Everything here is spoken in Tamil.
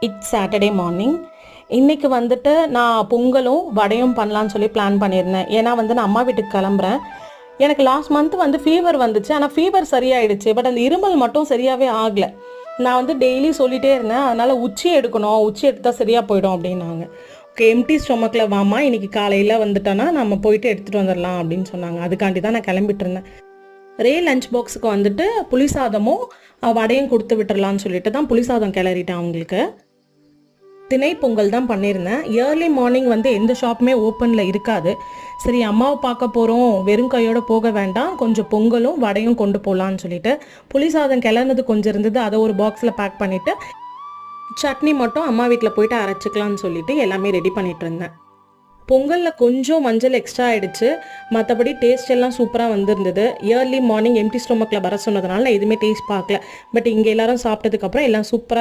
It's Saturday morning. இன்றைக்கி வந்துட்டு நான் பொங்கலும் வடையும் பண்ணலான்னு சொல்லி பிளான் பண்ணியிருந்தேன். ஏன்னா வந்து நான் அம்மா வீட்டுக்கு கிளம்புறேன். எனக்கு லாஸ்ட் மந்த் வந்து ஃபீவர் வந்துச்சு. ஆனால் ஃபீவர் சரியாயிடுச்சு. பட் அந்த இருமல் மட்டும் சரியாகவே ஆகலை. நான் வந்து டெய்லி சொல்லிகிட்டே இருந்தேன். அதனால் உச்சி எடுக்கணும், உச்சி எடுத்தால் சரியாக போயிடும் அப்படின்னாங்க. ஓகே, எம்டி ஸ்டொமக்கில் வாமா, இன்றைக்கி காலையில் வந்துட்டோன்னா நம்ம போயிட்டு எடுத்துகிட்டு வந்துடலாம் அப்படின்னு சொன்னாங்க. அதுக்காண்டி தான் நான் கிளம்பிட்டு இருந்தேன். ரே லஞ்ச் பாக்ஸுக்கு வந்துட்டு புளி சாதமும் வடையும் கொடுத்து விட்டுறலான்னு சொல்லிட்டு தான் புளி சாதம் கிளறிட்டேன் அவங்களுக்கு. திணை பொங்கல் தான் பண்ணியிருந்தேன். ஏர்லி மார்னிங் வந்து எந்த ஷாப்புமே ஓப்பனில் இருக்காது. சரி, அம்மாவை பார்க்க போகிறோம், வெறும் கையோடு போக வேண்டாம், கொஞ்சம் பொங்கலும் வடையும் கொண்டு போகலான்னு சொல்லிட்டு புளி சாதம் கிளறினது கொஞ்சம் இருந்தது, அதை ஒரு பாக்ஸில் பேக் பண்ணிவிட்டு சட்னி மட்டும் அம்மா வீட்டில் போயிட்டு அரைச்சிக்கலான்னு சொல்லிட்டு எல்லாமே ரெடி பண்ணிட்டு இருந்தேன். பொங்கலில் கொஞ்சம் மஞ்சள் எக்ஸ்ட்ரா ஆகிடுச்சு, மற்றபடி டேஸ்ட் எல்லாம் சூப்பராக வந்திருந்தது. ஏர்லி மார்னிங் எம்டி ஸ்டொமக்கில் வர சொன்னதுனால நான் எதுவுமே டேஸ்ட் பார்க்கல. பட் இங்கே எல்லாரும் சாப்பிட்டதுக்கப்புறம் எல்லாம் சூப்பராக